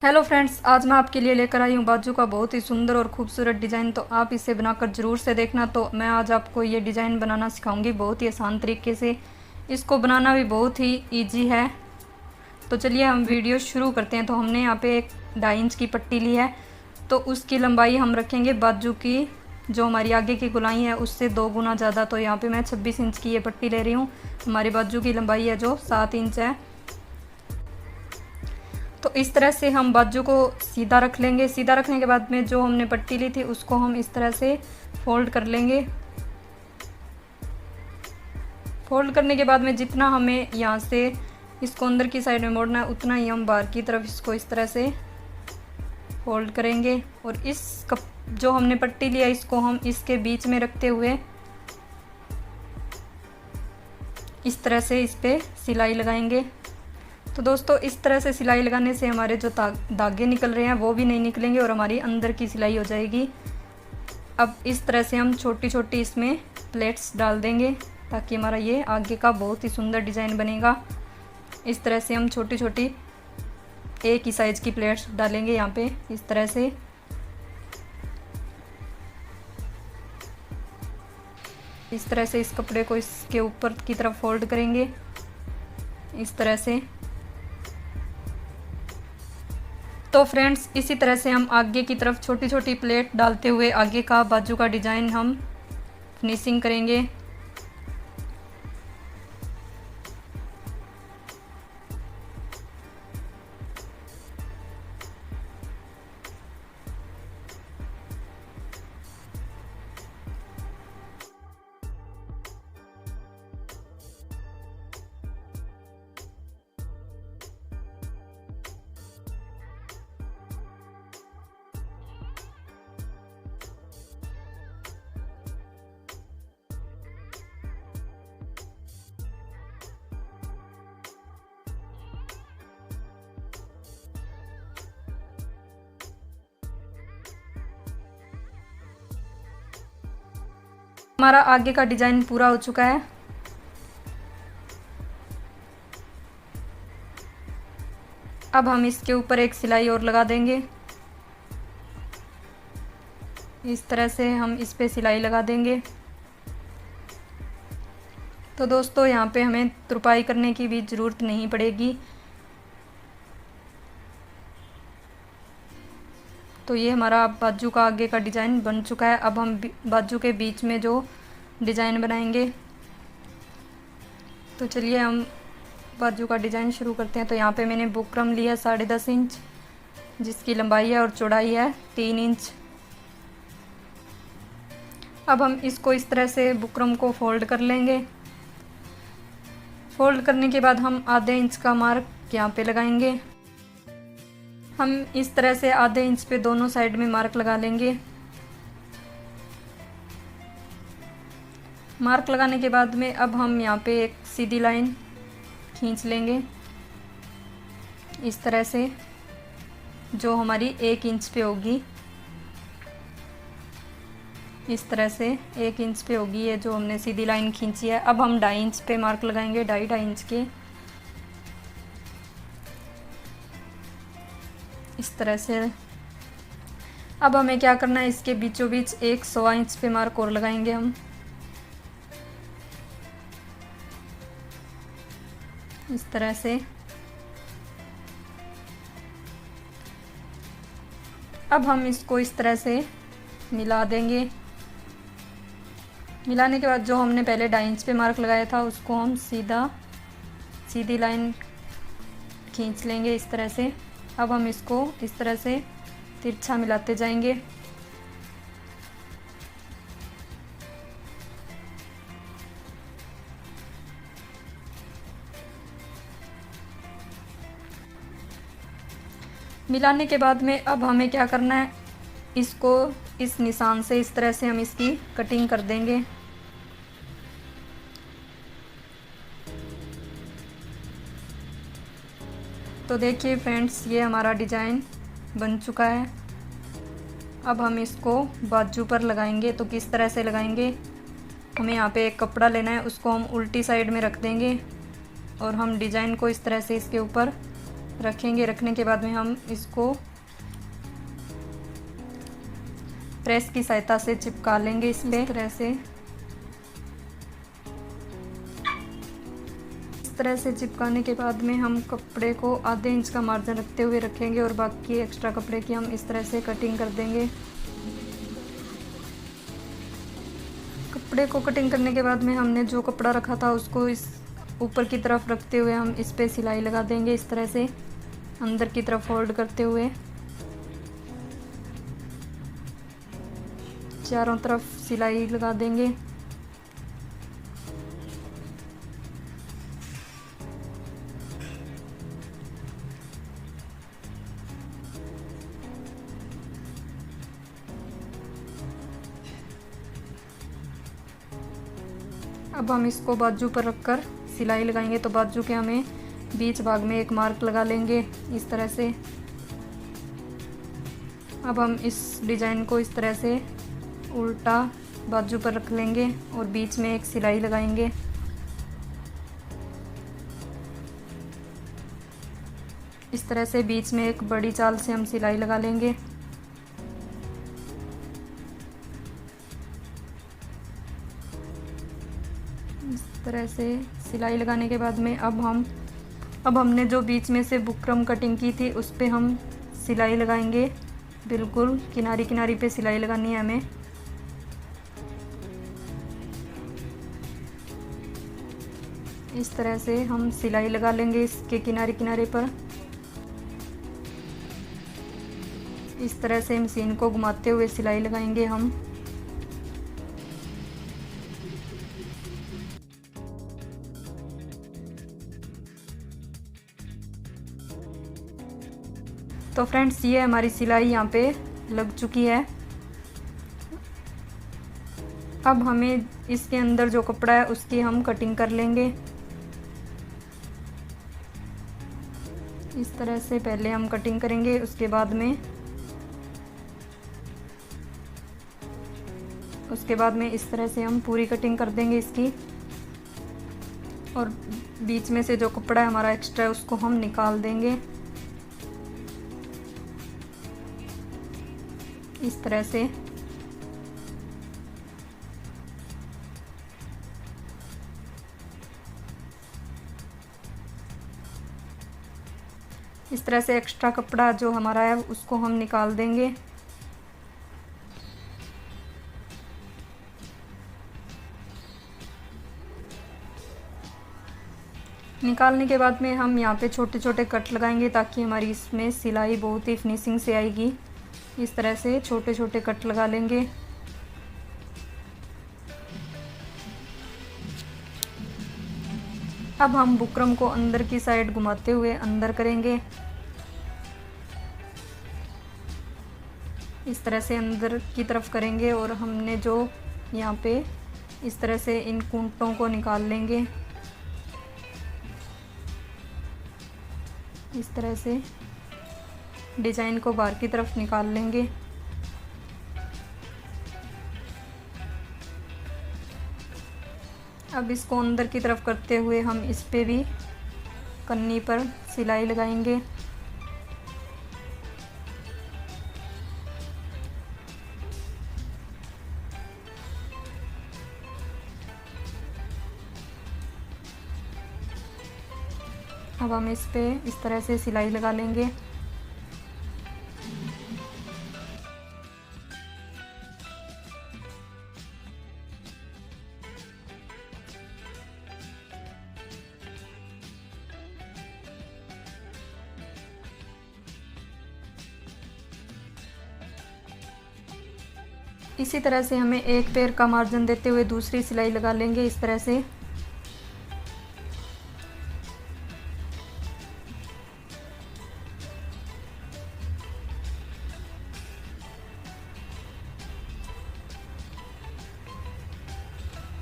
Hello friends, आज मैं आपके लिए लेकर आई हूँ बाजू का बहुत ही सुंदर और खूबसूरत डिज़ाइन। तो आप इसे बनाकर ज़रूर से देखना। तो मैं आज आपको ये डिज़ाइन बनाना सिखाऊंगी बहुत ही आसान तरीके से। इसको बनाना भी बहुत ही इजी है। तो चलिए हम वीडियो शुरू करते हैं। तो हमने यहाँ पे एक 2.5 इंच की पट्टी ली है। तो उसकी लंबाई हम रखेंगे बाजू की, जो हमारी आगे की गोलाई है उससे 2 गुना ज़्यादा। तो यहाँ पर मैं 26 इंच की ये पट्टी ले रही हूँ। हमारी बाजू की लंबाई है जो 7 इंच है। तो इस तरह से हम बाजू को सीधा रख लेंगे। सीधा रखने के बाद में जो हमने पट्टी ली थी उसको हम इस तरह से फोल्ड कर लेंगे। फोल्ड करने के बाद में जितना हमें यहाँ से इसको अंदर की साइड में मोड़ना है उतना ही हम बाहर की तरफ इसको इस तरह से फोल्ड करेंगे। और इस जो हमने पट्टी लिया इसको हम इसके बीच में रखते हुए इस तरह से इस पर सिलाई लगाएंगे। तो दोस्तों, इस तरह से सिलाई लगाने से हमारे जो धागे निकल रहे हैं वो भी नहीं निकलेंगे और हमारी अंदर की सिलाई हो जाएगी। अब इस तरह से हम छोटी छोटी इसमें प्लेट्स डाल देंगे ताकि हमारा ये आगे का बहुत ही सुंदर डिज़ाइन बनेगा। इस तरह से हम छोटी छोटी एक ही साइज़ की प्लेट्स डालेंगे यहाँ पे इस तरह से। इस तरह से इस कपड़े को इसके ऊपर की तरफ फोल्ड करेंगे इस तरह से। तो फ्रेंड्स, इसी तरह से हम आगे की तरफ छोटी छोटी प्लेट डालते हुए आगे का बाजू का डिज़ाइन हम फिनिशिंग करेंगे। हमारा आगे का डिज़ाइन पूरा हो चुका है। अब हम इसके ऊपर एक सिलाई और लगा देंगे। इस तरह से हम इस पे सिलाई लगा देंगे। तो दोस्तों, यहाँ पे हमें तुरपाई करने की भी ज़रूरत नहीं पड़ेगी। तो ये हमारा बाजू का आगे का डिज़ाइन बन चुका है। अब हम बाजू के बीच में जो डिज़ाइन बनाएंगे। तो चलिए हम बाजू का डिज़ाइन शुरू करते हैं। तो यहाँ पे मैंने बुकरम लिया 10.5 इंच, जिसकी लंबाई है और चौड़ाई है 3 इंच। अब हम इसको इस तरह से बुकरम को फोल्ड कर लेंगे। फोल्ड करने के बाद हम आधे इंच का मार्क यहाँ पे लगाएंगे। हम इस तरह से आधे इंच पे दोनों साइड में मार्क लगा लेंगे। मार्क लगाने के बाद में अब हम यहाँ पे एक सीधी लाइन खींच लेंगे इस तरह से, जो हमारी 1 इंच पे होगी। इस तरह से 1 इंच पे होगी ये जो हमने सीधी लाइन खींची है। अब हम 2.5 इंच पे मार्क लगाएंगे, 2.5 इंच के इस तरह से। अब हमें क्या करना है, इसके बीचों बीच एक 1.25 इंच पे मार्क और लगाएंगे हम इस तरह से। अब हम इसको इस तरह से मिला देंगे। मिलाने के बाद जो हमने पहले 2.5 इंच पे मार्क लगाया था उसको हम सीधी लाइन खींच लेंगे इस तरह से। अब हम इसको इस तरह से तिरछा मिलाते जाएंगे। मिलाने के बाद में अब हमें क्या करना है, इसको इस निशान से इस तरह से हम इसकी कटिंग कर देंगे। तो देखिए फ्रेंड्स, ये हमारा डिज़ाइन बन चुका है। अब हम इसको बाजू पर लगाएंगे। तो किस तरह से लगाएंगे, हमें यहाँ पे एक कपड़ा लेना है, उसको हम उल्टी साइड में रख देंगे और हम डिज़ाइन को इस तरह से इसके ऊपर रखेंगे। रखने के बाद में हम इसको प्रेस की सहायता से चिपका लेंगे इस तरह से। इस तरह से चिपकाने के बाद में हम कपड़े को आधे इंच का मार्जिन रखते हुए रखेंगे और बाकी एक्स्ट्रा कपड़े की हम इस तरह से कटिंग कर देंगे। कपड़े को कटिंग करने के बाद में हमने जो कपड़ा रखा था उसको इस ऊपर की तरफ रखते हुए हम इस पे सिलाई लगा देंगे, इस तरह से अंदर की तरफ फोल्ड करते हुए चारों तरफ सिलाई लगा देंगे। अब हम इसको बाजू पर रखकर सिलाई लगाएंगे। तो बाजू के हमें बीच भाग में एक मार्क लगा लेंगे इस तरह से। अब हम इस डिज़ाइन को इस तरह से उल्टा बाजू पर रख लेंगे और बीच में एक सिलाई लगाएंगे। इस तरह से बीच में एक बड़ी चाल से हम सिलाई लगा लेंगे। इस तरह से सिलाई लगाने के बाद में अब हमने जो बीच में से बुकरम कटिंग की थी उस पे हम सिलाई लगाएंगे। बिल्कुल किनारी किनारी पे सिलाई लगानी है हमें। इस तरह से हम सिलाई लगा लेंगे इसके किनारे किनारे पर। इस तरह से मशीन को घुमाते हुए सिलाई लगाएंगे हम। तो फ्रेंड्स ये हमारी सिलाई यहाँ पे लग चुकी है। अब हमें इसके अंदर जो कपड़ा है उसकी हम कटिंग कर लेंगे। इस तरह से पहले हम कटिंग करेंगे, उसके बाद में इस तरह से हम पूरी कटिंग कर देंगे इसकी। और बीच में से जो कपड़ा है हमारा एक्स्ट्रा है उसको हम निकाल देंगे इस तरह से। इस तरह से एक्स्ट्रा कपड़ा जो हमारा है उसको हम निकाल देंगे। निकालने के बाद में हम यहाँ पे छोटे छोटे कट लगाएंगे ताकि हमारी इसमें सिलाई बहुत ही फिनिशिंग से आएगी। इस तरह से छोटे छोटे कट लगा लेंगे। अब हम बुकरम को अंदर की साइड घुमाते हुए अंदर करेंगे। इस तरह से अंदर की तरफ करेंगे और हमने जो यहाँ पे इस तरह से इन कूंटों को निकाल लेंगे। इस तरह से डिज़ाइन को बाहर की तरफ निकाल लेंगे। अब इसको अंदर की तरफ करते हुए हम इस पे भी कन्नी पर सिलाई लगाएंगे। अब हम इस पे इस तरह से सिलाई लगा लेंगे। इसी तरह से हमें एक पैर का मार्जिन देते हुए दूसरी सिलाई लगा लेंगे इस तरह से।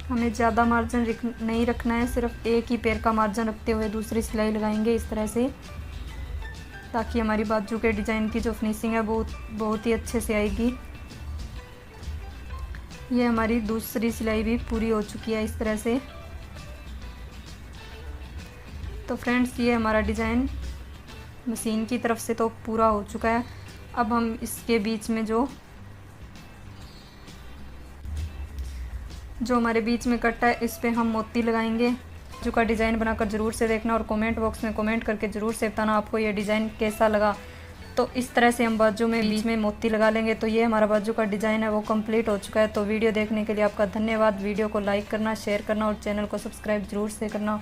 हमें ज़्यादा मार्जिन नहीं रखना है, सिर्फ एक ही पैर का मार्जिन रखते हुए दूसरी सिलाई लगाएंगे इस तरह से, ताकि हमारी बाजू के डिज़ाइन की जो फिनिशिंग है बहुत ही अच्छे से आएगी। ये हमारी दूसरी सिलाई भी पूरी हो चुकी है इस तरह से। तो फ्रेंड्स ये हमारा डिज़ाइन मशीन की तरफ से तो पूरा हो चुका है। अब हम इसके बीच में जो हमारे बीच में कट है इस पे हम मोती लगाएंगे। बाजू का डिज़ाइन बनाकर ज़रूर से देखना और कमेंट बॉक्स में कमेंट करके ज़रूर से बताना आपको ये डिज़ाइन कैसा लगा। तो इस तरह से हम बाजू में बीच में मोती लगा लेंगे। तो ये हमारा बाजू का डिज़ाइन है वो कंप्लीट हो चुका है। तो वीडियो देखने के लिए आपका धन्यवाद। वीडियो को लाइक करना, शेयर करना और चैनल को सब्सक्राइब ज़रूर से करना।